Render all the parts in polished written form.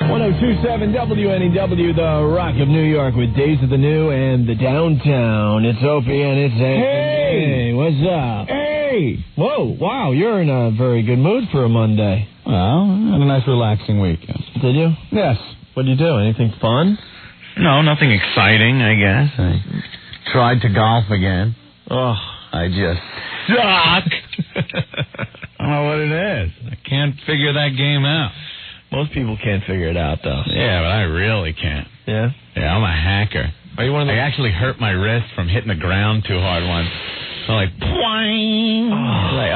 1027 WNEW, the Rock of New York, with Days of the New and the Downtown. It's Opie and it's Anthony. Hey, what's up? Hey! Whoa, wow, you're in a very good mood for a Monday. Well, I had a nice relaxing weekend. Did you? Yes. What'd you do? Anything fun? No, nothing exciting, I guess. I tried to golf again. Oh. I just suck! I don't know what it is. I can't figure that game out. Most people can't figure it out, though. Yeah, but I really can't. Yeah? Yeah, I'm a hacker. Are you one of those? I actually hurt my wrist from hitting the ground too hard once. So like, boing! Like,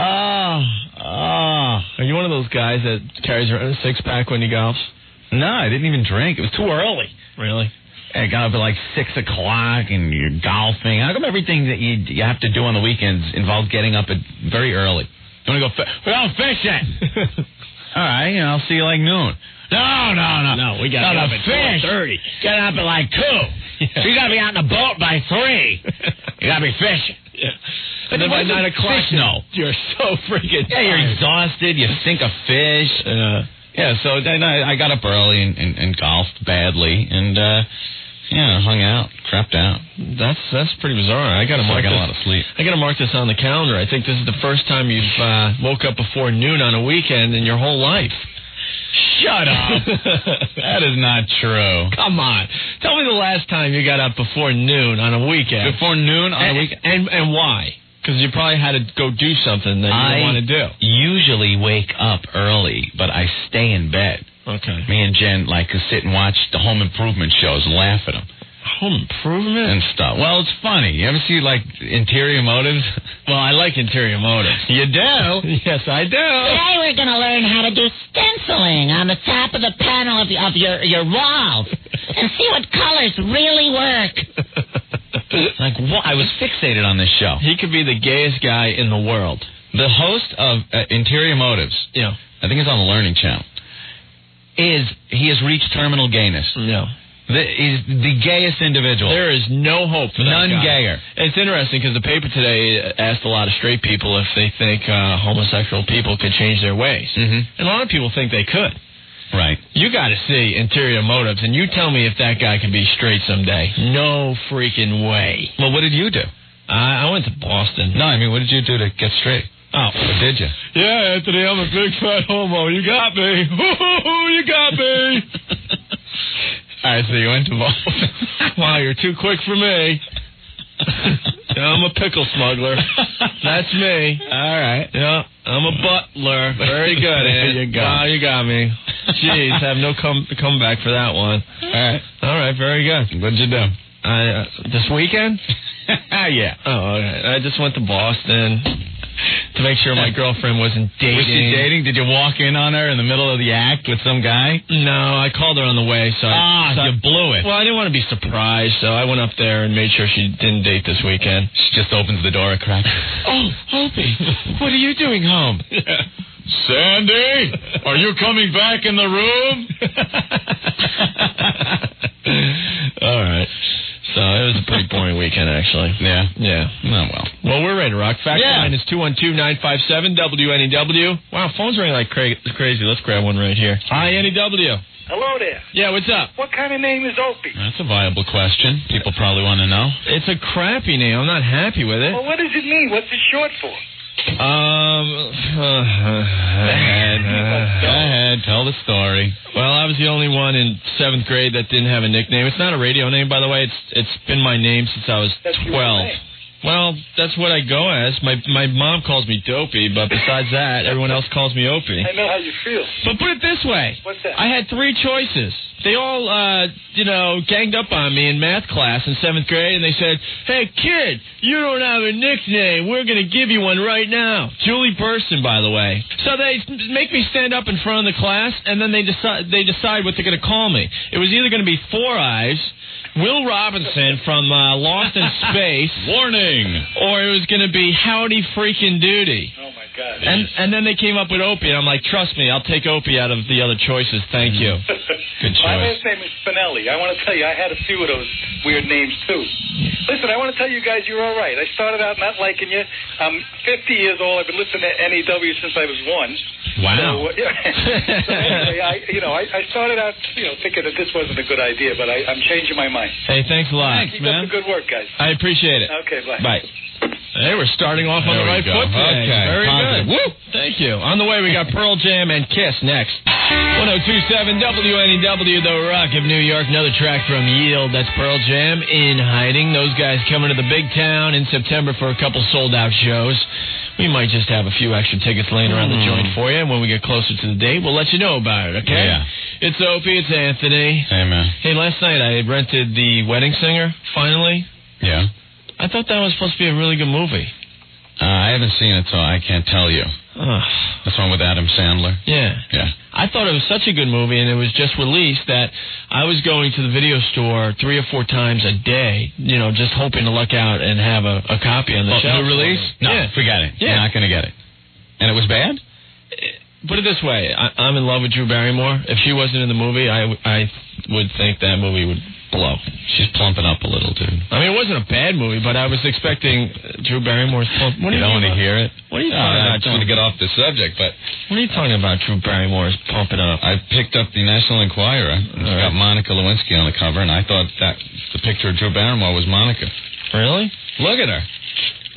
Are you one of those guys that carries around a six-pack when he golfs? No, I didn't even drink. It was too early. Really? I got up at like 6 o'clock and you're golfing. How come everything that you have to do on the weekends involves getting up at very early? You want to go we're going fishing. All right, I'll see you like noon. No, we got to get up at 4:30. Get up at like 2. Yeah. So you got to be out in the boat by 3. You got to be fishing. Yeah. And then by 9 o'clock, you're so freaking tired. You're exhausted. You sink a fish. Yeah, so then I got up early and golfed badly and, hung out, crapped out. That's pretty bizarre. I got to mark a lot of sleep. I got to mark this on the calendar. I think this is the first time you've woke up before noon on a weekend in your whole life. Shut up. That is not true. Come on. Tell me the last time you got up before noon on a weekend. Before noon on a weekend? And why? Because you probably had to go do something that you didn't want to do. I usually wake up early, but I stay in bed. Okay. Me and Jen like to sit and watch the Home Improvement shows and laugh at them. Home Improvement? And stuff. Well, it's funny. You ever see, like, Interior Motives? Well, I like Interior Motives. You do? Yes, I do. Today we're going to learn how to do stenciling on the top of the panel of your walls and see what colors really work. Like, what? I was fixated on this show. He could be the gayest guy in the world. The host of Interior Motives, I think it's on the Learning Channel, he has reached terminal gayness. Yeah. He's the gayest individual. There is no hope for that None guy. gayer. It's interesting because the paper today asked a lot of straight people if they think homosexual people could change their ways. Mm-hmm. And a lot of people think they could. Right. You got to see Interior Motives, and you tell me if that guy can be straight someday. No freaking way. Well, what did you do? I went to Boston. No, I mean, what did you do to get straight? Oh. Or did you? Yeah, Anthony, I'm a big fat homo. You got me. You got me. All right, so you went to Boston. Wow, you're too quick for me. I'm a pickle smuggler. That's me. All right. Yeah, I'm a butler. Very good, Ant. You got wow, you got me. Jeez, have no comeback for that one. All right, very good. What'd you do? This weekend? Yeah. Oh, okay. I just went to Boston to make sure my girlfriend wasn't dating. Was she dating? Did you walk in on her in the middle of the act with some guy? No, I called her on the way. So you blew it. Well, I didn't want to be surprised, so I went up there and made sure she didn't date this weekend. She just opens the door a crack. Oh, Opie, what are you doing home? Sandy, are you coming back in the room? All right. So it was a pretty boring weekend, actually. Yeah? Yeah. Oh, well. Well, we're ready to rock. Fact line is 212-957 WNEW. Wow, phone's ringing like crazy. Let's grab one right here. Hi, NEW. Hello there. Yeah, what's up? What kind of name is Opie? That's a viable question. People probably want to know. It's a crappy name. I'm not happy with it. Well, what does it mean? What's it short for? Go ahead, tell the story. Well, I was the only one in 7th grade that didn't have a nickname. It's not a radio name, by the way. It's been my name since I was 12. Well, that's what I go as. My mom calls me Dopey, but besides that, everyone else calls me Opie. I know how you feel. But put it this way. What's that? I had 3 choices. They all, ganged up on me in math class in 7th grade, and they said, "Hey, kid, you don't have a nickname. We're going to give you one right now." Julie Burstyn, by the way. So they make me stand up in front of the class, and then they decide what they're going to call me. It was either going to be Four Eyes, Will Robinson from Lost in Space. Warning! Or it was going to be Howdy Freaking Doody. Oh, my God. And then they came up with Opie, and I'm like, trust me, I'll take Opie out of the other choices. Thank you. Good choice. My last name is Spinelli. I want to tell you, I had a few of those weird names, too. Listen, I want to tell you guys you're all right. I started out not liking you. I'm 50 years old. I've been listening to NEW since I was 1. Wow. So, so anyway, I started out, thinking that this wasn't a good idea, but I'm changing my mind. Hey, thanks a lot. Keep up the good work, guys. I appreciate it. Okay, bye. Bye. Hey, we're starting off on the right foot today. Okay. Very Positive. good. Woo! Thank you. On the way, we got Pearl Jam and Kiss next. 102.7 WNEW, The Rock of New York. Another track from Yield. That's Pearl Jam in hiding. Those guys coming to the big town in September for a couple sold-out shows. We might just have a few extra tickets laying around the joint for you, and when we get closer to the date, we'll let you know about it, okay? Yeah. It's Opie, it's Anthony. Hey, man. Hey, last night I rented The Wedding Singer, finally. Yeah. I thought that was supposed to be a really good movie. I haven't seen it, so I can't tell you. This one with Adam Sandler? Yeah. Yeah. I thought it was such a good movie, and it was just released that I was going to the video store 3 or 4 times a day, just hoping to luck out and have a copy on the shelf. New release? No, forget it. Yeah. You're not going to get it. And it was bad? Put it this way, I'm in love with Drew Barrymore. If she wasn't in the movie, I would think that movie would blow. She's plumping up a little, dude. I mean, it wasn't a bad movie, but I was expecting Drew Barrymore's plump. You don't want to hear it? What are you talking about? I don't want to get off the subject, but... What are you talking about, Drew Barrymore's pumping up? I picked up the National Enquirer. It's got Monica Lewinsky on the cover, and I thought that the picture of Drew Barrymore was Monica. Really? Look at her.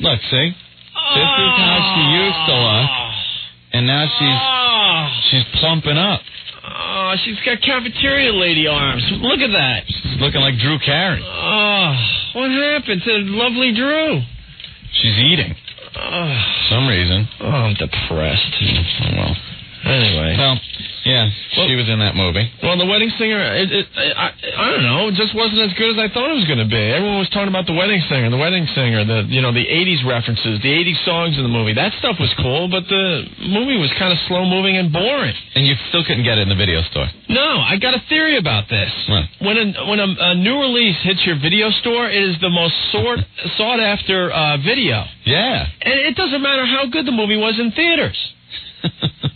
Look, see? This is how she used to look, and now she's plumping up. Oh, she's got cafeteria lady arms. Look at that. She's looking like Drew Carey. Oh, what happened to lovely Drew? She's eating. For some reason. Oh, I'm depressed. Oh, well. Anyway. Well, yeah, she was in that movie. Well, The Wedding Singer, I don't know, it just wasn't as good as I thought it was going to be. Everyone was talking about The Wedding Singer, the 80s references, the 80s songs in the movie. That stuff was cool, but the movie was kind of slow-moving and boring. And you still couldn't get it in the video store? No, I got a theory about this. What? When a new release hits your video store, it is the most sought-after video. Yeah. And it doesn't matter how good the movie was in theaters.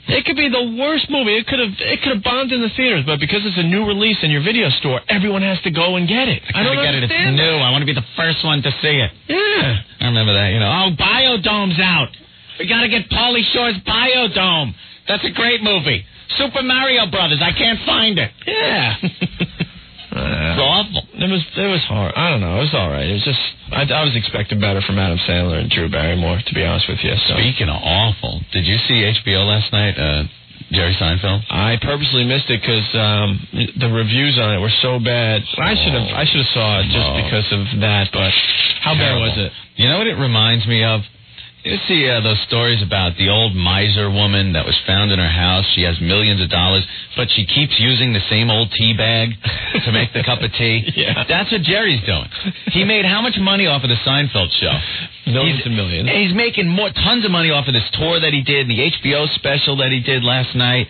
It could be the worst movie. It could have bombed in the theaters, but because it's a new release in your video store, everyone has to go and get it. I don't get understand. It's new. I want to be the first one to see it. Yeah. I remember that, Oh, Biodome's out. We got to get Pauly Shore's Biodome. That's a great movie. Super Mario Brothers. I can't find it. Yeah. It's awful. It was hard. I don't know. It was all right. It was just I was expecting better from Adam Sandler and Drew Barrymore, to be honest with you. So. Speaking of awful, did you see HBO last night, Jerry Seinfeld? I purposely missed it because the reviews on it were so bad. I should have saw it just because of that. But how bad was it? You know what it reminds me of? You see those stories about the old miser woman that was found in her house. She has millions of dollars, but she keeps using the same old tea bag to make the cup of tea. Yeah. That's what Jerry's doing. He made how much money off of the Seinfeld show? Millions and millions. He's making tons of money off of this tour that he did, the HBO special that he did last night,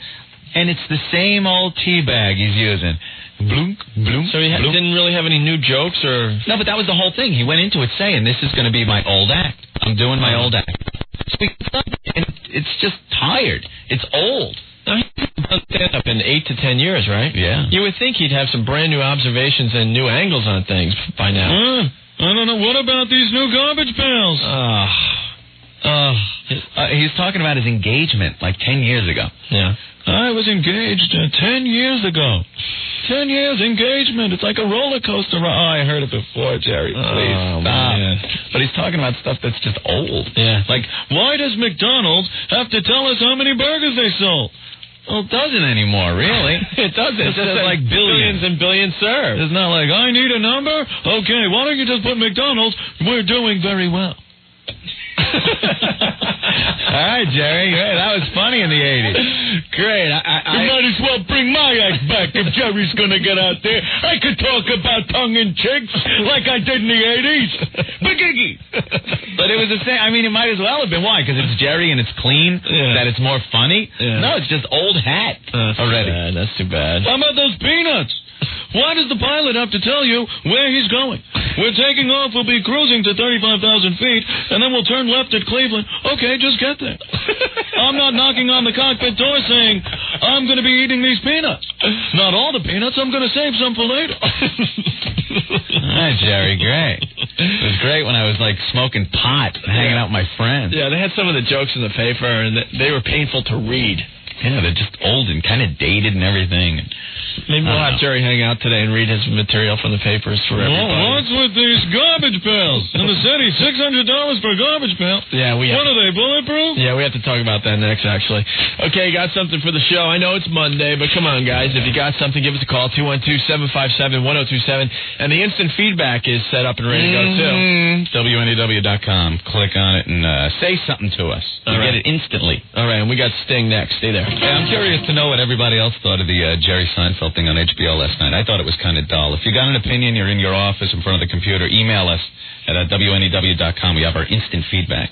and it's the same old tea bag he's using. Bloom, bloom. So he didn't really have any new jokes, or no? But that was the whole thing. He went into it saying, "This is going to be my old act. I'm doing my old act." And it's just tired. It's old. Now, he's done stand-up in 8 to 10 years, right? Yeah. You would think he'd have some brand new observations and new angles on things by now. I don't know. What about these new garbage pails? He's talking about his engagement like 10 years ago. Yeah. I was engaged 10 years ago. 10 years engagement. It's like a roller coaster. Oh, I heard it before, Jerry. Please stop. Man. But he's talking about stuff that's just old. Yeah. Like, why does McDonald's have to tell us how many burgers they sold? Well, it doesn't anymore, really. It doesn't. It just says like billions and billions served. It's not like, I need a number? Okay, why don't you just put McDonald's? We're doing very well. All right, Jerry. Great. That was funny in the 80s. Great. You might as well bring my act back if Jerry's going to get out there. I could talk about tongue in cheeks like I did in the 80s. Bagiggy. But it was the same. I mean, it might as well have been. Why? Because it's Jerry and it's clean? Yeah. That it's more funny? Yeah. No, it's just old hat already. That's too bad. How about those peanuts? Why does the pilot have to tell you where he's going? We're taking off. We'll be cruising to 35,000 feet, and then we'll turn left at Cleveland. Okay, just get there. I'm not knocking on the cockpit door saying, I'm going to be eating these peanuts. Not all the peanuts. I'm going to save some for later. All right, Jerry, great. It was great when I was, like, smoking pot and hanging out with my friends. Yeah, they had some of the jokes in the paper, and they were painful to read. Yeah, they're just old and kind of dated and everything. Maybe we'll have Jerry hang out today and read his material from the papers for everybody. Well, what's with these garbage pails? In the city, $600 for a garbage pail. Yeah, What are they, bulletproof? Yeah, we have to talk about that next, actually. Okay, got something for the show. I know it's Monday, but come on, guys. If you got something, give us a call, 212-757-1027. And the instant feedback is set up and ready to go, too. WNEW.com. Click on it and say something to us. You get it instantly. All right, and we got Sting next. Stay there. Yeah, I'm curious to know what everybody else thought of the Jerry Seinfeld thing on HBO last night. I thought it was kind of dull. If you got an opinion, you're in your office in front of the computer, email us at WNEW.com. We have our instant feedback.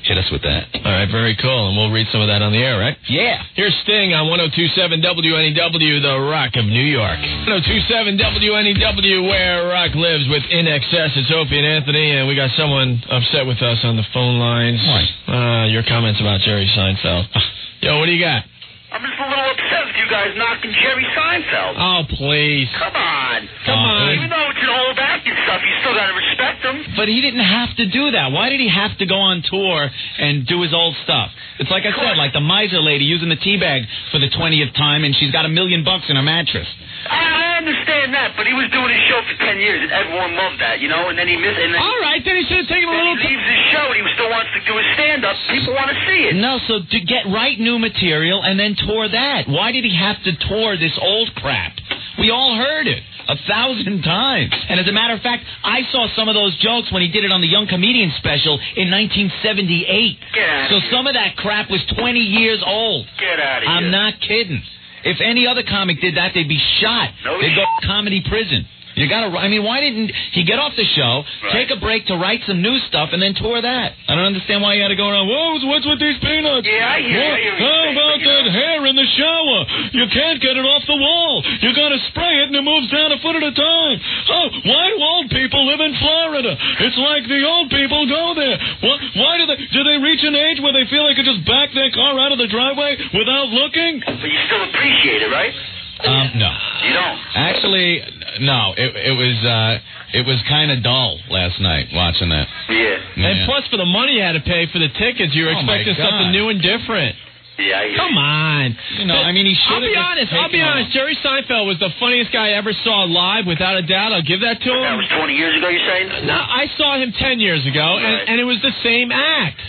Hit us with that. All right, very cool. And we'll read some of that on the air, right? Yeah. Here's Sting on 102.7 WNEW, the Rock of New York. 102.7 WNEW, where rock lives with In Excess. It's Opie and Anthony, and we got someone upset with us on the phone lines. Your comments about Jerry Seinfeld. Yo, what do you got? I'm just a little upset with you guys knocking Jerry Seinfeld. Oh, please. Come on. Even though it's an old acting stuff, you still got to respect him. But he didn't have to do that. Why did he have to go on tour and do his old stuff? It's like I said, like the miser lady using the tea bag for the 20th time, and she's got $1 million in her mattress. I understand that, but he was doing his show for 10 years, and everyone loved that, you know, and then he missed it. All right, then he should have taken a little... He leaves his show, and he still wants to do his stand-up. People want to see it. No, so to write new material and then tour that. Why did he have to tour this old crap? We all heard it 1,000 times. And as a matter of fact, I saw some of those jokes when he did it on the Young Comedian special in 1978. So some of that crap was 20 years old. Get out of here. I'm not kidding. If any other comic did that, they'd be shot. They'd go to comedy prison. You gotta. I mean, why didn't he get off the show, take a break to write some new stuff, and then tour that? I don't understand why you had to go around. Whoa, what's with these peanuts? Yeah, I hear you. How about that hair in the shower? You can't get it off the wall. You gotta spray it, and it moves down a foot at a time. Oh, why do old people live in Florida? It's like the old people go there. Why do they reach an age where they feel they could just back their car out of the driveway without looking? But you still appreciate it, right? No. You don't? Actually, no. It was kind of dull last night watching that. Yeah. And plus, for the money you had to pay for the tickets, you were expecting something new and different. Yeah, Come on. You know, I mean, he should have. I'll be honest. Jerry Seinfeld was the funniest guy I ever saw live, without a doubt. I'll give that to him. That was 20 years ago, you're saying? No, I saw him 10 years ago, and it was the same act.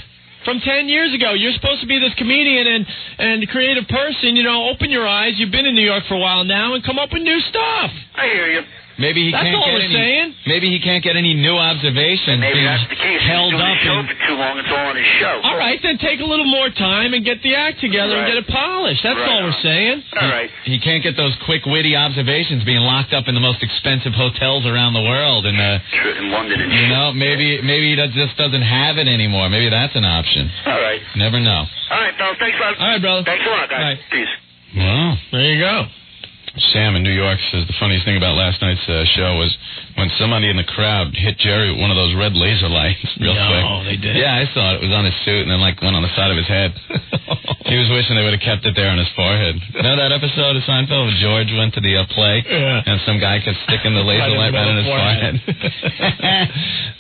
From 10 years ago, you're supposed to be this comedian and creative person. You know, open your eyes. You've been in New York for a while now, and come up with new stuff. I hear you. Maybe he That's can't all get we're any. saying. Maybe he can't get any new observations. Maybe that's the case. Held He's doing up his show and for too long. It's all on his show. All right, then take a little more time and get the act together and get it polished. That's all we're saying. All right. He can't get those quick, witty observations being locked up in the most expensive hotels around the world. And in London and you know, maybe he just doesn't have it anymore. Maybe that's an option. All right. Never know. All right, pal. Thanks a lot. All right, brother. Thanks a lot, guys. Bye. Peace. Well, there you go. Sam in New York says the funniest thing about last night's show was when somebody in the crowd hit Jerry with one of those red laser lights real quick. No, they did. Yeah, I saw it. It was on his suit and then went on the side of his head. He was wishing they would have kept it there on his forehead. Remember that episode of Seinfeld where George went to the play and some guy kept sticking the laser light right on his forehead?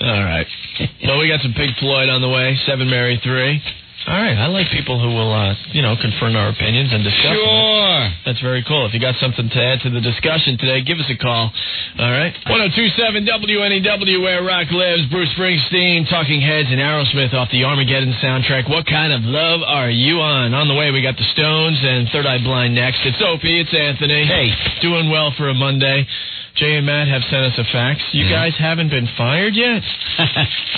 All right. Well, we got some Pink Floyd on the way. 7 Mary 3. All right, I like people who will, confirm our opinions and discuss them. Sure. That's very cool. If you got something to add to the discussion today, give us a call. All right? 102.7 WNEW, where rock lives. Bruce Springsteen, Talking Heads, and Aerosmith off the Armageddon soundtrack. What kind of love are you on? On the way, we got the Stones and Third Eye Blind next. It's Opie. It's Anthony. Hey. Doing well for a Monday. Jay and Matt have sent us a fax. You guys haven't been fired yet?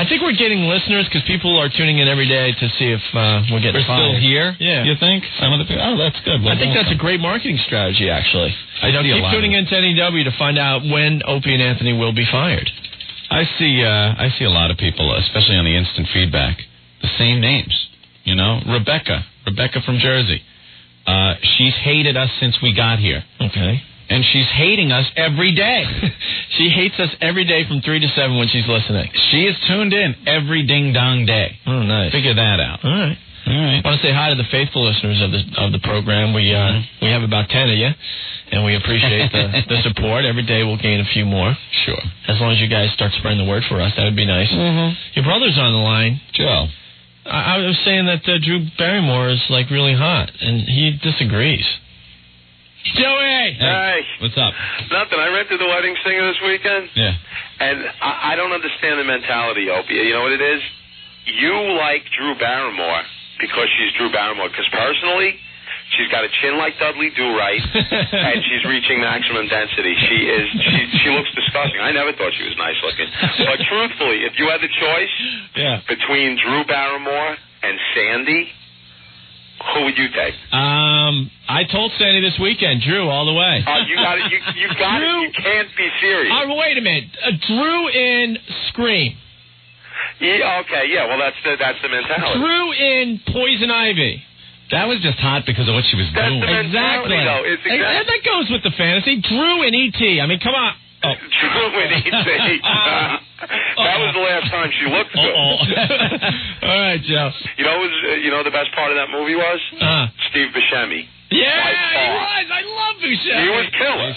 I think we're getting listeners because people are tuning in every day to see if we're getting fired. Still here? Yeah. You think? Some of the people? Oh, that's good. I think that's a great marketing strategy, actually. Keep tuning into NEW to find out when Opie and Anthony will be fired. I see a lot of people, especially on the instant feedback, the same names. You know, Rebecca from Jersey. She's hated us since we got here. Okay. And she's hating us every day. She hates us every day from 3 to 7 when she's listening. She is tuned in every ding-dong day. Oh, nice. Figure that out. All right. I want to say hi to the faithful listeners of the program. We have about 10 of you. And we appreciate the support. Every day we'll gain a few more. Sure. As long as you guys start spreading the word for us, that would be nice. Mm-hmm. Your brother's on the line. Joe. I was saying that Drew Barrymore is, like, really hot, and he disagrees. Joey! Hey. What's up? Nothing. I rented the wedding singer this weekend. Yeah. And I don't understand the mentality, Opie. You know what it is? You like Drew Barrymore because she's Drew Barrymore. Because personally, she's got a chin like Dudley Do-Right, and she's reaching maximum density. She looks disgusting. I never thought she was nice looking. But truthfully, if you had the choice between Drew Barrymore and Sandy, who would you take? I told Sandy this weekend, Drew, all the way. You got it. You got it. You can't be serious. Wait a minute. Drew in Scream. Yeah, okay, yeah. Well, that's the mentality. Drew in Poison Ivy. That was just hot because of what she was doing. The mentality, though. It's exactly. That goes with the fantasy. Drew in E.T. I mean, come on. Drew in E.T. That was the last time she looked good. All right, Joe. You know the best part of that movie was? Steve Buscemi. Yeah, he was. I love Buscemi. He was killer.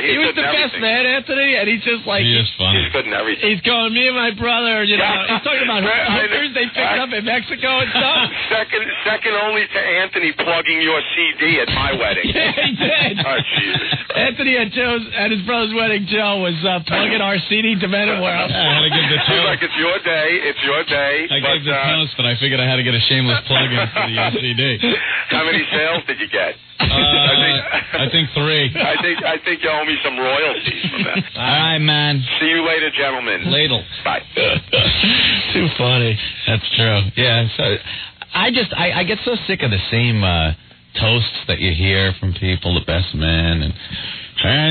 He was the best man, Anthony, and he's just like... He is funny. He's good in everything. He's going, me and my brother, he's talking about hookers they picked up in Mexico and stuff. Second only to Anthony plugging your CD at my wedding. Yeah, he did. Oh, Jesus. Anthony at his brother's wedding, Joe, was plugging our CD to Men and World. I had to give the He's like, it's your day. I gave the toast, but I figured I had to get a shameless plug in for the CD. How many sales did you get? I think 3. I think you owe me some royalties from that. All right, man. See you later, gentlemen. Ladle. Bye. Too funny. That's true. Yeah. So I get so sick of the same toasts that you hear from people, the best man, and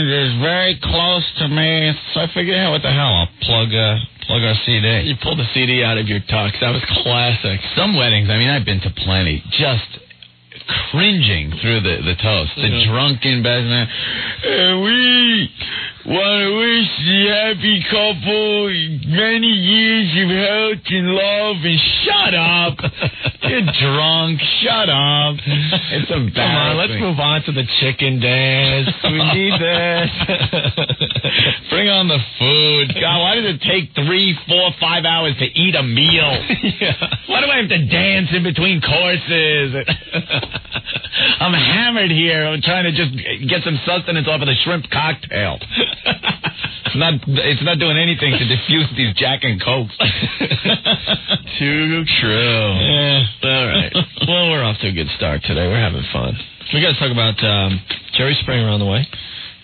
is very close to me. So I figured, what the hell? I'll plug our CD. You pulled the CD out of your tux. That was classic. Some weddings, I mean, I've been to plenty. Just cringing through the toast. The drunken best man. We want to wish the happy couple many years of health and love. And shut up. You're drunk. Shut up. It's embarrassing. Come on, let's move on to the chicken dance. We need this. Bring on the food. God, why does it take 3, 4, 5 hours to eat a meal? Why do I have to dance in between courses? I'm hammered here. I'm trying to just get some sustenance off of the shrimp cocktail. It's not doing anything to diffuse these Jack and Cokes. Too true. Yeah. All right. Well, we're off to a good start today. We're having fun. We got to talk about Jerry Springer on the way.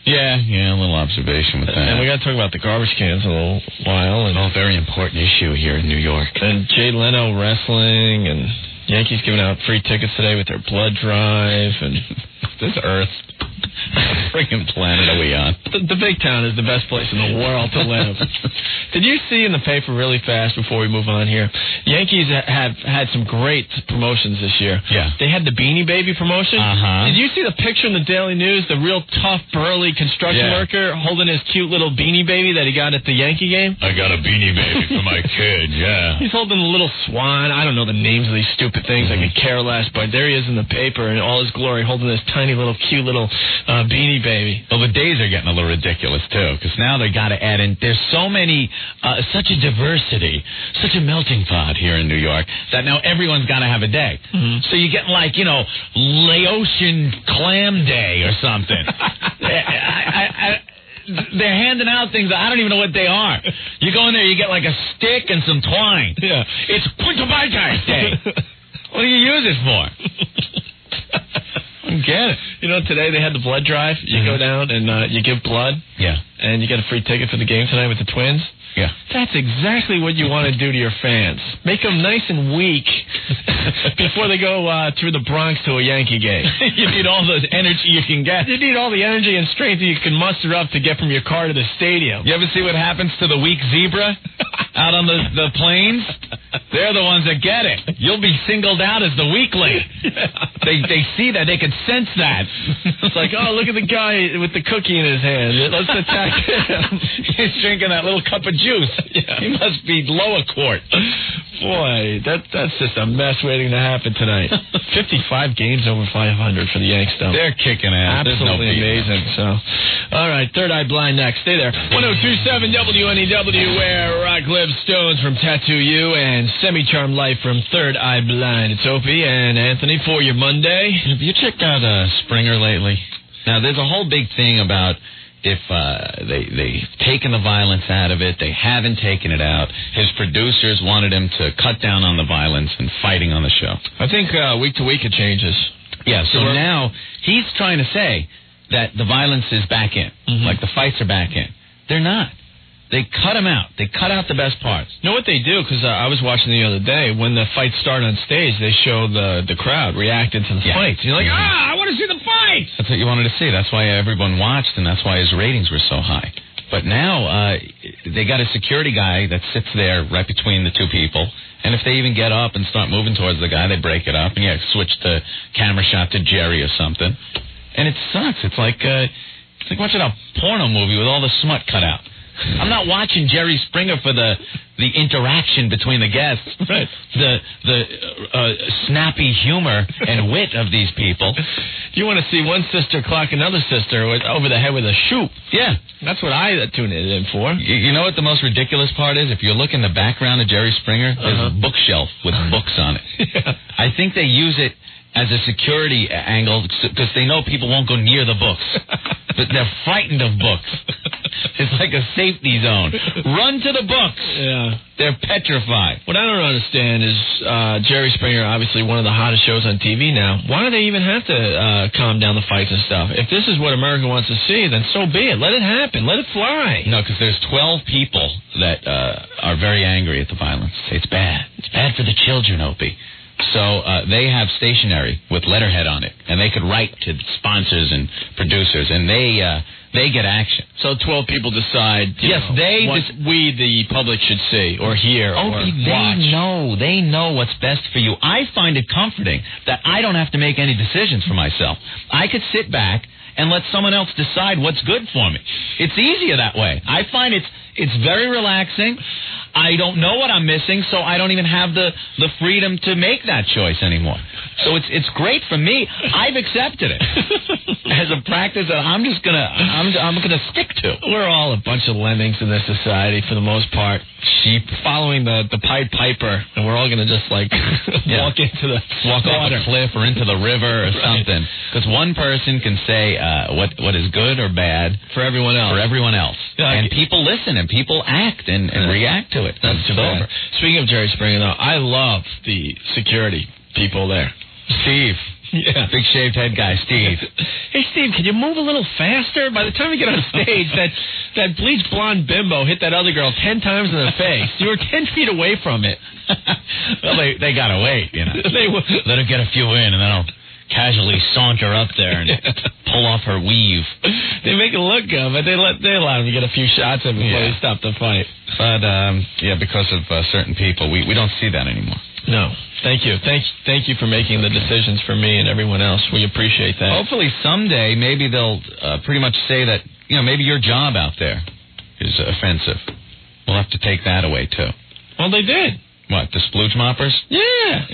Yeah, a little observation with that. And we got to talk about the garbage cans in a little while. And a very important issue here in New York. And Jay Leno wrestling, and Yankees giving out free tickets today with their blood drive, and this Earth. Freaking planet are we on? The big town is the best place in the world to live. Did you see in the paper really fast before we move on here? Yankees have had some great promotions this year. Yeah. They had the Beanie Baby promotion. Did you see the picture in the Daily News? The real tough, burly construction worker holding his cute little Beanie Baby that he got at the Yankee game? I got a Beanie Baby for my kid, yeah. He's holding a little swan. I don't know the names of these stupid things. I could care less, but there he is in the paper in all his glory holding this tiny little cute little Beanie Baby. Well, the days are getting a little ridiculous, too, because now they got to add in, there's so many, such a diversity, such a melting pot here in New York, that now everyone's got to have a day. So you get like, Laotian Clam Day or something. They're handing out things, I don't even know what they are. You go in there, you get like a stick and some twine. Yeah. It's Punta Bajai Day. What do you use it for? I don't get it. Today they had the blood drive. You go down and you give blood. Yeah. And you get a free ticket for the game tonight with the Twins. Yeah. That's exactly what you want to do to your fans. Make them nice and weak before they go through the Bronx to a Yankee game. You need all the energy you can get. You need all the energy and strength you can muster up to get from your car to the stadium. You ever see what happens to the weak zebra out on the plains? They're the ones that get it. You'll be singled out as the weakling. They see that. They can sense that. It's like, oh, look at the guy with the cookie in his hand. Let's attack him. He's drinking that little cup of juice. Yeah. He must be lower court. Boy, that's just a mess waiting to happen tonight. 55 games over 500 for the Yanks, though. They're kicking ass. Absolutely amazing. So, all right, Third Eye Blind next. Stay there. 1027 WNEW, where rock lives stones from Tattoo You and Semi-Charmed Life from Third Eye Blind. It's Opie and Anthony for your Monday. Have you checked out Springer lately? Now, there's a whole big thing about if they've taken the violence out of it, they haven't taken it out. His producers wanted him to cut down on the violence and fighting on the show. I think week to week it changes. Yeah, so now he's trying to say that the violence is back in, like the fights are back in. They're not. They cut them out. They cut out the best parts. You know what they do? Because I was watching the other day, when the fights start on stage, they show the crowd reacting to the fights. And you're like, I want to see the fights! That's what you wanted to see. That's why everyone watched, and that's why his ratings were so high. But now they got a security guy that sits there right between the two people, and if they even get up and start moving towards the guy, they break it up, and switch the camera shot to Jerry or something. And it sucks. It's like watching a porno movie with all the smut cut out. I'm not watching Jerry Springer for the interaction between the guests, right. the snappy humor and wit of these people. You want to see one sister clock another sister over the head with a shoe. Yeah. That's what I tune it in for. You know what the most ridiculous part is? If you look in the background of Jerry Springer, there's a bookshelf with books on it. Yeah. I think they use it as a security angle because they know people won't go near the books. But they're frightened of books. It's like a safety zone. Run to the books. Yeah. They're petrified. What I don't understand is Jerry Springer, obviously one of the hottest shows on TV now. Why do they even have to calm down the fights and stuff? If this is what America wants to see, then so be it. Let it happen. Let it fly. No, because there's 12 people that are very angry at the violence. It's bad. It's bad for the children, Opie. So they have stationery with letterhead on it, and they could write to sponsors and producers, and they get action. So 12 people decide what we, the public, should see or hear or watch. They know what's best for you. I find it comforting that I don't have to make any decisions for myself. I could sit back and let someone else decide what's good for me. It's easier that way. I find it's very relaxing. I don't know what I'm missing, so I don't even have the freedom to make that choice anymore. So it's great for me. I've accepted it as a practice that I'm gonna stick to. We're all a bunch of lemmings in this society for the most part. Sheep following the Pied Piper, and we're all gonna just walk off a cliff or into the river or something. Because one person can say what is good or bad for everyone else. Yeah, and people listen and people act and react to it. That's too bad. Speaking of Jerry Springer, though, I love the security people there. Steve. Yeah. Big shaved head guy, Steve. Hey, Steve, can you move a little faster? By the time we get on stage, that bleached blonde bimbo hit that other girl 10 times in the face. You were 10 feet away from it. Well, they got to wait, Let her get a few in, and then I'll casually saunter up there and pull off her weave. They make it look good, but they allow him to get a few shots in before they stop the fight. But, because of certain people, we don't see that anymore. No. Thank you. Thank you for making the decisions for me and everyone else. We appreciate that. Hopefully someday maybe they'll pretty much say that, maybe your job out there is offensive. We'll have to take that away, too. Well, they did. What, the splooge moppers? Yeah.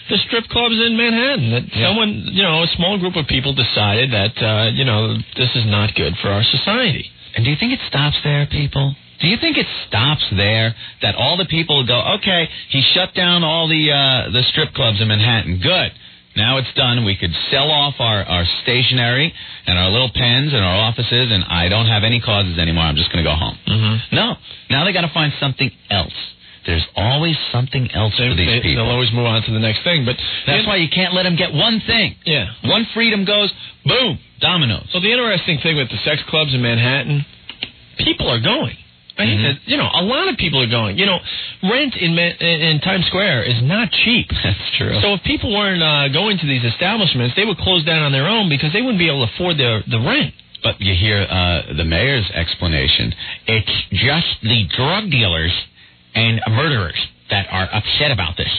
The strip clubs in Manhattan. That someone, a small group of people decided that, this is not good for our society. And do you think it stops there, people? Do you think it stops there, that all the people go, okay, he shut down all the strip clubs in Manhattan. Good. Now it's done. We could sell off our stationery and our little pens and our offices, and I don't have any causes anymore. I'm just going to go home. Mm-hmm. No. Now they got to find something else. There's always something else for these people. They'll always move on to the next thing. But that's why you can't let them get one thing. Yeah. One freedom goes, boom, dominoes. So the interesting thing with the sex clubs in Manhattan, people are going. A lot of people are going. Rent in Times Square is not cheap. That's true. So if people weren't going to these establishments, they would close down on their own because they wouldn't be able to afford the rent. But you hear the mayor's explanation. It's just the drug dealers and murderers that are upset about this.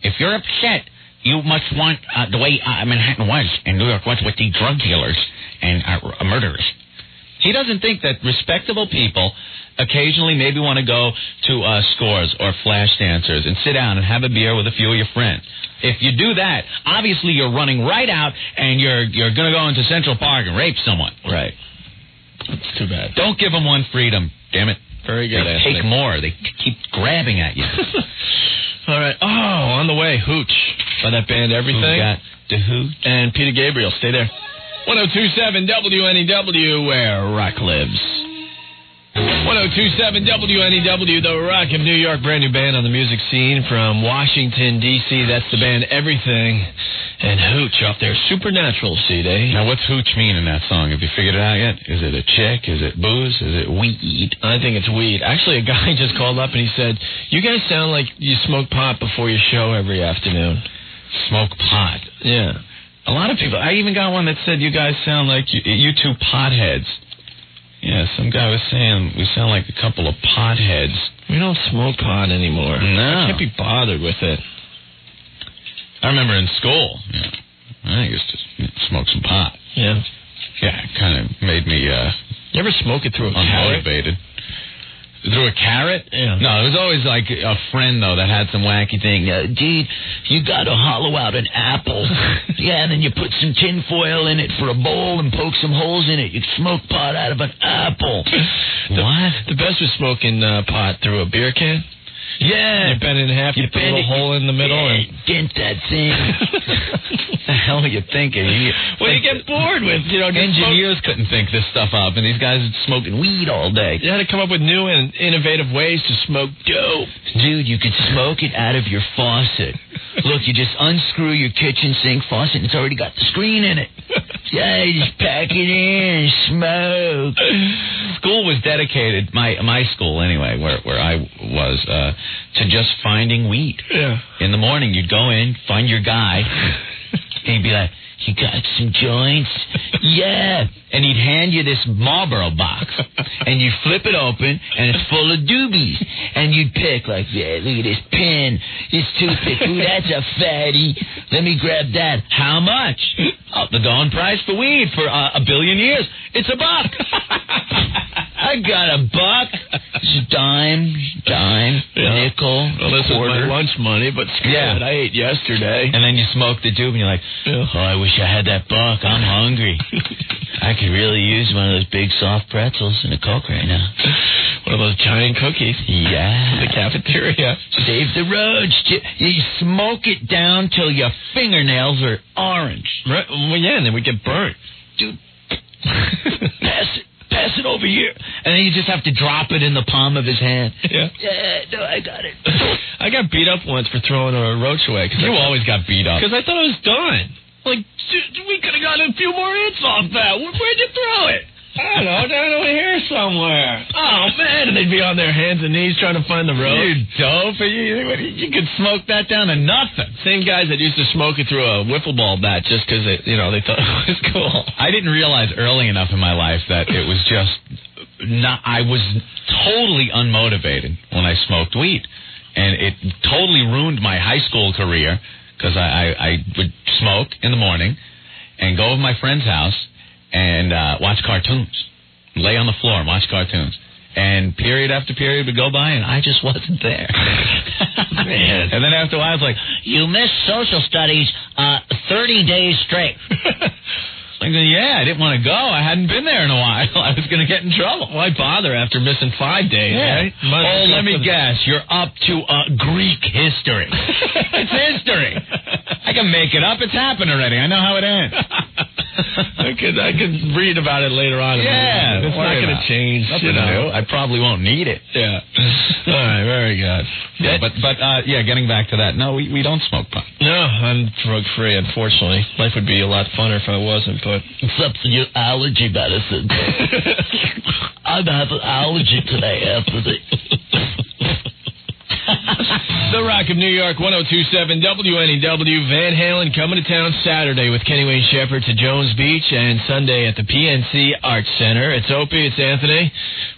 If you're upset, you must want the way Manhattan was and New York was with the drug dealers and murderers. He doesn't think that respectable people occasionally maybe want to go to Scores or Flash Dancers and sit down and have a beer with a few of your friends. If you do that, obviously you're running right out and you're going to go into Central Park and rape someone. Right. That's too bad. Don't give them one freedom, damn it. Very good, They take more. They keep grabbing at you. All right. Oh, on the way, Hooch by that band Everything. Who got the Hooch? And Peter Gabriel. Stay there. 102.7 WNEW, where rock lives. 102.7 WNEW, the Rock of New York, brand new band on the music scene from Washington, D.C. That's the band Everything. And Hooch off their Supernatural CD. Now, what's Hooch mean in that song? Have you figured it out yet? Is it a chick? Is it booze? Is it weed? I think it's weed. Actually, a guy just called up and he said, you guys sound like you smoke pot before your show every afternoon. Smoke pot? Yeah. A lot of people. I even got one that said you guys sound like you two potheads. Yeah, some guy was saying we sound like a couple of potheads. We don't smoke pot anymore. No. I can't be bothered with it. I remember in school, I used to smoke some pot. Yeah. Yeah, it kind of made me You ever smoke it through a carrot? unmotivated. Through a carrot? Yeah. No, it was always like a friend, though, that had some wacky thing. Dude, you got to hollow out an apple. Yeah, and then you put some tin foil in it for a bowl and poke some holes in it. You smoke pot out of an apple. What? The best was smoking pot through a beer can. Yeah. You bend it in half, you put a little hole in the middle. Yeah, and dent that thing. What the hell are you thinking? Well, you get bored with, engineers couldn't think this stuff up, and these guys are smoking weed all day. You had to come up with new and innovative ways to smoke dope. Dude, you could smoke it out of your faucet. Look, you just unscrew your kitchen sink faucet, and it's already got the screen in it. Yeah, you just pack it in and smoke. School was dedicated, my school anyway, where I was, to just finding weed. Yeah. In the morning, you'd go in, find your guy, and he'd be like, you got some joints? Yeah. And he'd hand you this Marlboro box, and you'd flip it open, and it's full of doobies. And you'd pick, like, yeah, look at this pin, this toothpick. Ooh, that's a fatty. Let me grab that. How much? The going price for weed for a billion years. It's $1. I got $1. It's a dime, nickel, well, this quarter. is my lunch money, but screw it, I ate yesterday. And then you smoke the tube, and you're like, oh, I wish I had that $1. I'm hungry. I could really use one of those big soft pretzels and a Coke right now. One of those giant cookies. Yeah. The cafeteria. Save the roads. You smoke it down till your fingernails are orange. Right. Well, yeah, and then we get burnt. Dude, pass it over here. And then you just have to drop it in the palm of his hand. Yeah. Yeah, no, I got it. I got beat up once for throwing a roach away. You always got beat up. Because I thought it was done. Like, we could have gotten a few more hits off that. Where'd you throw it? I don't know, down over here somewhere. Oh, man. And they'd be on their hands and knees trying to find the road. You dope. You could smoke that down to nothing. Same guys that used to smoke it through a wiffle ball bat just because they thought it was cool. I didn't realize early enough in my life that it was just not. I was totally unmotivated when I smoked weed, and it totally ruined my high school career because I would smoke in the morning and go to my friend's house and watch cartoons, lay on the floor and watch cartoons. And period after period would go by, and I just wasn't there. Man. And then after a while, I was like, you missed social studies 30 days straight. Like, yeah, I didn't want to go. I hadn't been there in a while. I was going to get in trouble. Why bother after missing 5 days, right? Oh, let me guess. You're up to Greek history. It's history. I can make it up. It's happened already. I know how it ends. I could read about it later on. Yeah. It's not going to change. Nothing new. I probably won't need it. Yeah. All right, very good. Yeah, but getting back to that, no, we don't smoke pot. No, I'm drug-free, unfortunately. Life would be a lot funner if I wasn't, but... Except for your allergy medicine. I have an allergy today, Anthony. The Rock of New York, 102.7 WNEW. Van Halen coming to town Saturday with Kenny Wayne Shepherd to Jones Beach, and Sunday at the PNC Arts Center. It's Opie, it's Anthony.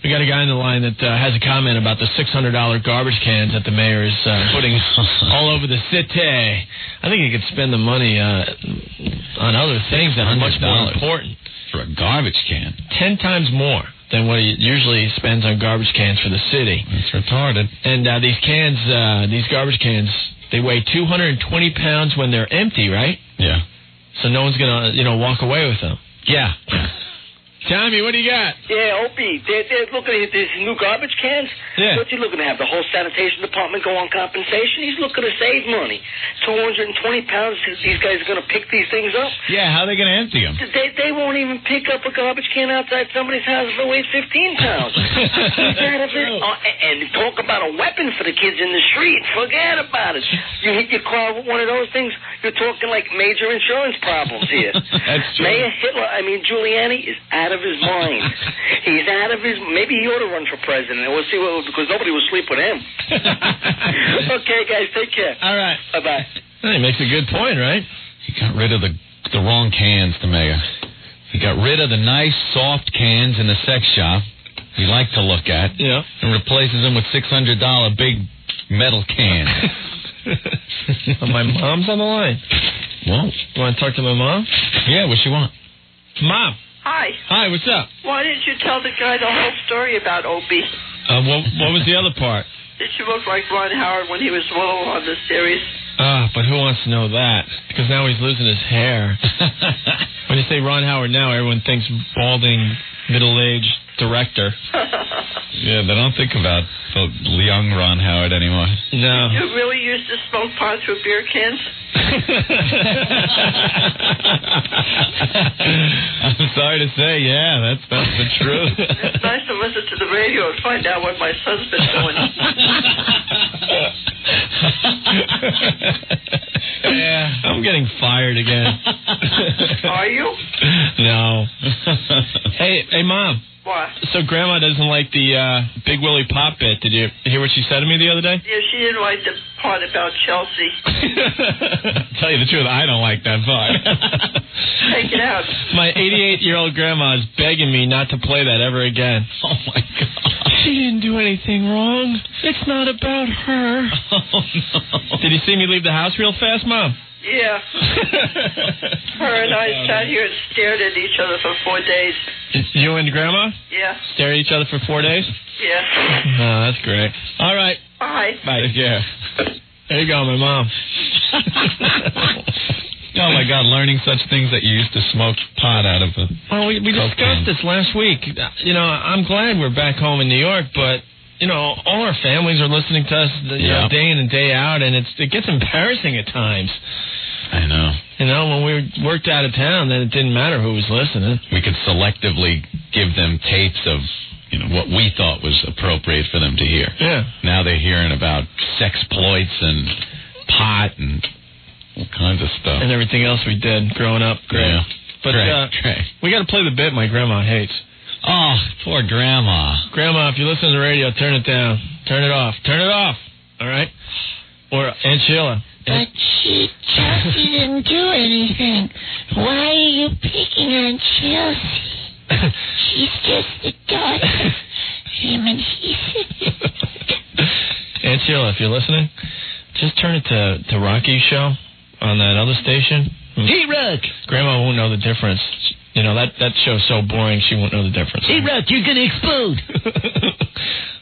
We got a guy in the line that has a comment about the $600 garbage cans that the mayor is putting all over the city. I think he could spend the money on other things that are much more important. For a garbage can? 10 times more than what he usually spends on garbage cans for the city. That's retarded. And these garbage cans, they weigh 220 pounds when they're empty, right? Yeah. So no one's going to, walk away with them. Yeah. Tommy, what do you got? Yeah, Opie, they're looking at these new garbage cans. Yeah. What's he looking to have? The whole sanitation department go on compensation? He's looking to save money. 220 pounds, these guys are going to pick these things up? Yeah, how are they going to empty them? They won't even pick up a garbage can outside somebody's house if it weighs 15 pounds. He's out of it. And talk about a weapon for the kids in the street. Forget about it. You hit your car with one of those things, you're talking like major insurance problems here. That's true. Mayor Giuliani is out of his mind. He's out of his... Maybe he ought to run for president. We'll see because nobody will sleep with him. Okay, guys, take care. All right. Bye-bye. Well, he makes a good point, right? He got rid of the wrong cans, the mayor. He got rid of the nice, soft cans in the sex shop we like to look at. Yeah. And replaces them with $600 big metal cans. My mom's on the line. Well, You want to talk to my mom? yeah, what you want? Mom. Hi. Hi, what's up? Why didn't you tell the guy the whole story about Opie? What was the other part? Did you look like Ron Howard when he was little on the series? But who wants to know that? Because now he's losing his hair. When you say Ron Howard now, everyone thinks balding, middle-aged director. Yeah, they don't think about the young Ron Howard anymore. No. You really used to smoke pot through beer cans? I'm sorry to say, yeah, that's the truth. It's nice to listen to the radio and find out what my son's been doing. Yeah, I'm getting fired again. Are you? No. Hey, Mom. What? So Grandma doesn't like the Big Willie Pop bit. Did you hear what she said to me the other day? Yeah, she didn't like the part about Chelsea. Tell you the truth, I don't like that part. Take it out. My 88-year-old grandma is begging me not to play that ever again. Oh, my God. She didn't do anything wrong. It's not about her. Oh, no. Did you see me leave the house real fast, Mom? Yeah. Her and I sat here and stared at each other for 4 days. You and Grandma? Yeah. Stare at each other for 4 days? Yeah. Oh, that's great. All right. Bye. Bye. Yeah. There you go, my mom. Oh, my God, learning such things that you used to smoke pot out of it. Well, we discussed this last week. I'm glad we're back home in New York, but, all our families are listening to us day in and day out, and it gets embarrassing at times. I know. When we worked out of town, then it didn't matter who was listening. We could selectively give them tapes of, what we thought was appropriate for them to hear. Yeah. Now they're hearing about sexploits and pot and all kinds of stuff. And everything else we did growing up. Great. Yeah. But Great. We got to play the bit my grandma hates. Oh, poor Grandma. Grandma, if you listen to the radio, turn it down. Turn it off. Turn it off. All right? Or Aunt Sheila. But Chelsea didn't do anything. Why are you picking on Chelsea? She's just a daughter of him and he. Aunt Sheila, if you're listening, just turn it to Rocky's show on that other station. T-Rock! Grandma won't know the difference. That show's so boring, she won't know the difference. T-Rock, you're going to explode.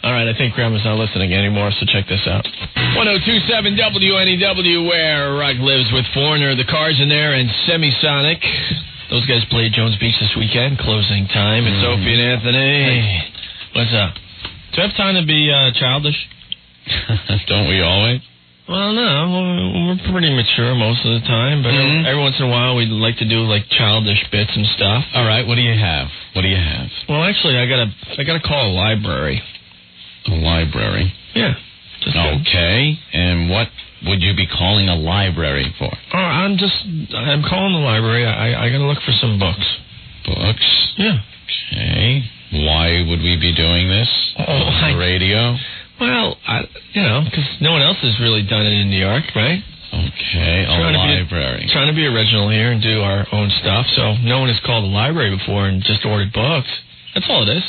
All right, I think Grandma's not listening anymore, so check this out. 1027 WNEW, where Rock lives with Foreigner, the Cars in there, and Semisonic. Those guys played Jones Beach this weekend, closing time. It's Opie and Anthony. Hey. What's up? Do you have time to be childish? Don't we always? Well, no. We're pretty mature most of the time, but every once in a while we like to do childish bits and stuff. All right, what do you have? Well, actually, I gotta call a library. A library? Yeah. Okay, and what would you be calling a library for? Oh, I'm calling the library. I gotta look for some books. Books? Yeah. Okay. Why would we be doing this on the radio? Well, because no one else has really done it in New York, right? Okay, library. Trying to be original here and do our own stuff, so no one has called a library before and just ordered books. That's all it is.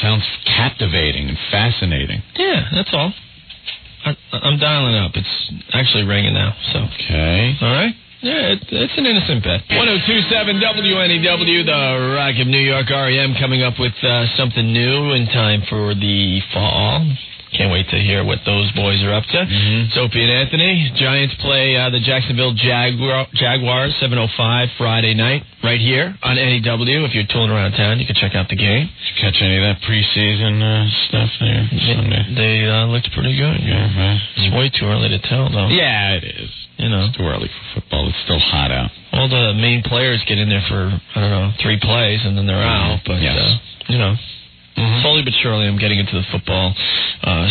sounds captivating and fascinating. Yeah, that's all. I'm dialing up. It's actually ringing now. So. Okay. All right. Yeah, it's an innocent bet. 102.7 WNEW, the Rock of New York. REM coming up with something new in time for the fall. Can't wait to hear what those boys are up to. It's Opie and Anthony. Giants play the Jacksonville Jaguars, 7:05 Friday night, right here on NEW. If you're tooling around town, you can check out the game. Did you catch any of that preseason stuff there Sunday? They looked pretty good. Yeah, right. It's way too early to tell, though. Yeah, it is. You know, it's too early for football. It's still hot out. All the main players get in there for, 3 plays, and then they're out. But, you know. Slowly but surely, I'm getting into the football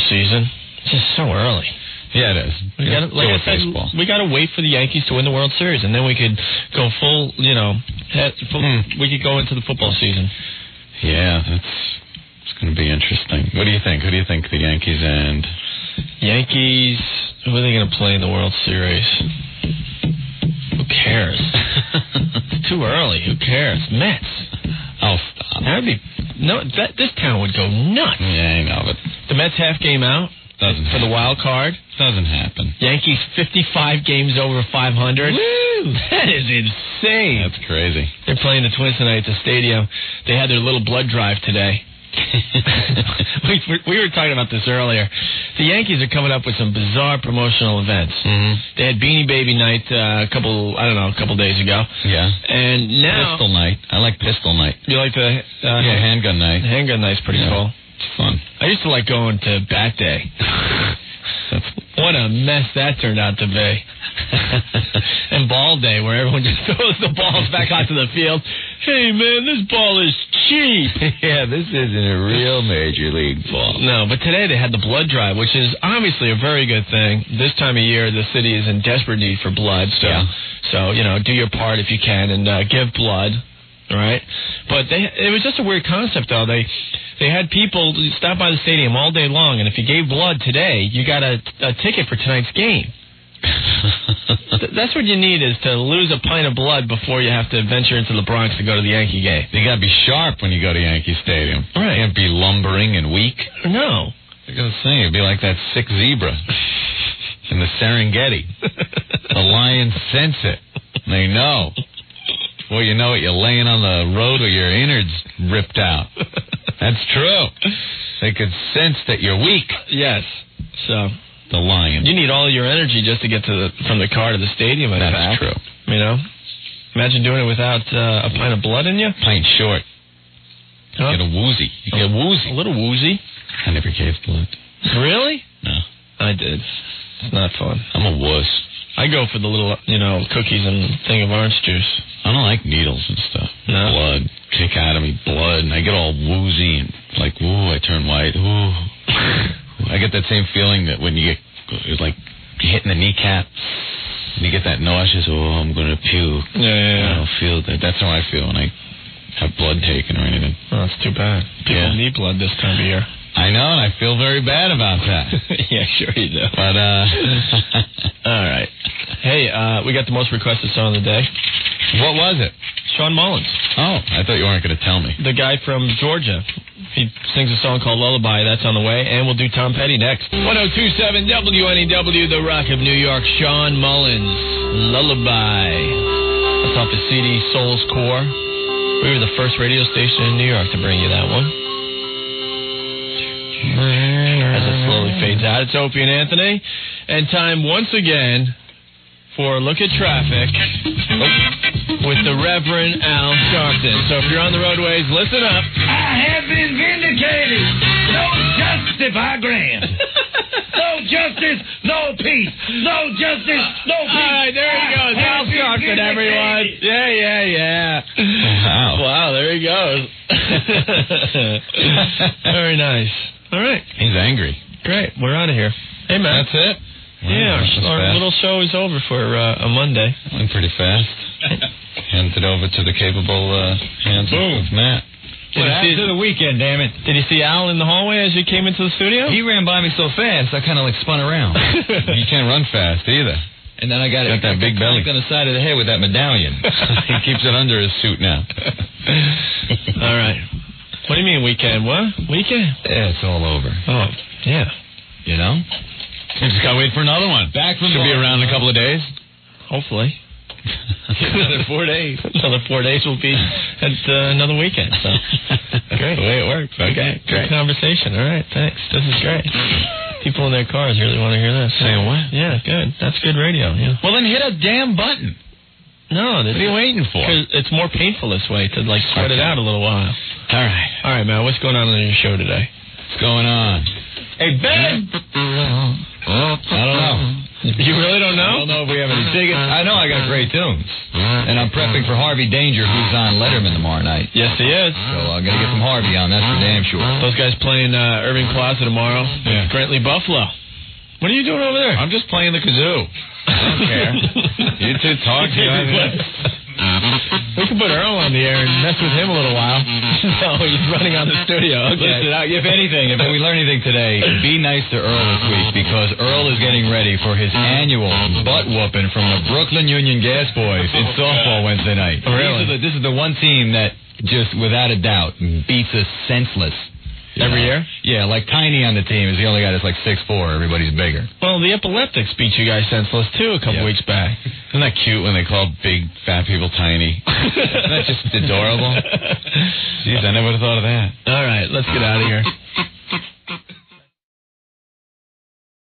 season. It's just so early. Yeah, it is. We got, like I said, we got to wait for the Yankees to win the World Series, and then we could go full. We could go into the football season. Yeah, it's going to be interesting. What do you think? Who do you think the Yankees and Yankees? Who are they going to play in the World Series? Who cares? It's too early. Who cares? Mets. Oh, stop. That would be this town would go nuts. Yeah, I know, but the Mets half game out doesn't for the wild card. Doesn't happen. Yankees 55 games over 500. Woo! That is insane. That's crazy. They're playing the Twins tonight at the stadium. They had their little blood drive today. we were talking about this earlier. The Yankees are coming up with some bizarre promotional events. They had Beanie Baby Night a couple days ago. Yeah. And now Pistol Night. I like Pistol Night. You like the Handgun Night. Handgun Night's pretty cool. It's fun. I used to like going to Bat Day. What a mess that turned out to be. And Ball Day, where everyone just throws the balls back onto the field. Hey, man, this ball is cheap. Yeah, this isn't a real Major League ball. No, but today they had the blood drive, which is obviously a very good thing. This time of year, the city is in desperate need for blood. So do your part if you can and give blood. All right? But it was just a weird concept, though. They had people stop by the stadium all day long, and if you gave blood today, you got a ticket for tonight's game. That's what you need, is to lose a pint of blood before you have to venture into the Bronx to go to the Yankee game. You got to be sharp when you go to Yankee Stadium. Right. You can't be lumbering and weak. No. I got to say, it'd be like that sick zebra in the Serengeti. The lions sense it. They know. Before you know it, you're laying on the road with your innards ripped out. That's true. They could sense that you're weak. Yes. So the lion. You need all your energy just to get from the car to the stadium. That's true. You know, imagine doing it without a pint of blood in you. Pint short. Huh? You get a woozy. You get woozy. A little woozy. I never gave blood. Really? No. I did. It's not fun. I'm a wuss. I go for the little, cookies and thing of orange juice. I don't like needles and stuff. No. Blood. Kick out of me blood, and I get all woozy and like, ooh, I turn white. Ooh. I get that same feeling that when you get, like, hitting the kneecap, and you get that nauseous, I'm going to puke. Yeah. I don't feel that. That's how I feel when I have blood taken or anything. Oh, that's too bad. People need blood this time of year. I know, and I feel very bad about that. Yeah, sure you do. But, all right. Hey, we got the most requested song of the day. What was it? Sean Mullins. Oh, I thought you weren't going to tell me. The guy from Georgia. He sings a song called Lullaby. That's on the way, and we'll do Tom Petty next. 102.7 WNEW, The Rock of New York. Sean Mullins, Lullaby. That's off the CD Soul's Core. We were the first radio station in New York to bring you that one. As it slowly fades out, it's Opie and Anthony. And time once again for a look at traffic with the Reverend Al Sharpton. So if you're on the roadways, listen up. I have been vindicated. No justice I grant. No justice, no peace. No justice, no peace. All right, there he goes. Al Sharpton, everyone. Yeah. Wow, there he goes. Very nice. All right. He's angry. Great. We're out of here. Hey, man. That's it? Yeah, our little show is over for a Monday. Went pretty fast. Handed it over to the capable hands of Matt. What happened to the weekend, damn it? Did you see Al in the hallway as you came into the studio? He ran by me so fast, I kind of like spun around. You can't run fast either. And then I got that big belly on the side of the head with that medallion. He keeps it under his suit now. All right. What do you mean weekend? What? Weekend? Yeah, it's all over. Oh, yeah. You know? We just gotta wait for another one. Back from Should be around in a couple of days. Hopefully. Another 4 days. Another 4 days will be at another weekend. So great. The way it works. Okay, Good conversation. All right, thanks. This is great. People in their cars really want to hear this. Saying what? Yeah, good. That's good radio. Yeah. Well, then hit a damn button. No, What are you waiting for? because it's more painful this way to like sweat it out a little while. All right, man. What's going on your show today? what's going on? Hey, Ben. I don't know. You really don't know? I don't know if we have any tickets. I know I got great tunes. And I'm prepping for Harvey Danger, who's on Letterman tomorrow night. Yes, he is. So I'm going to get some Harvey on, that's for damn sure. Those guys playing Irving Plaza tomorrow. Yeah. Brantley Buffalo. What are you doing over there? I'm just playing the kazoo. I don't care. You two talk. We can put Earl on the air and mess with him a little while. No, he's running on the studio. Okay. Listen, if anything, if we learn anything today, be nice to Earl this week because Earl is getting ready for his annual butt whooping from the Brooklyn Union Gas Boys in softball Wednesday night. Oh, really? This is the one team that just, without a doubt, beats us senseless. Every year? Yeah, like Tiny on the team is the only guy that's like 6'4". Everybody's bigger. Well, the Epileptics beat you guys senseless, too, a couple weeks back. Isn't that cute when they call big, fat people tiny? Isn't that just adorable? Jeez, I never would have thought of that. All right, let's get out of here.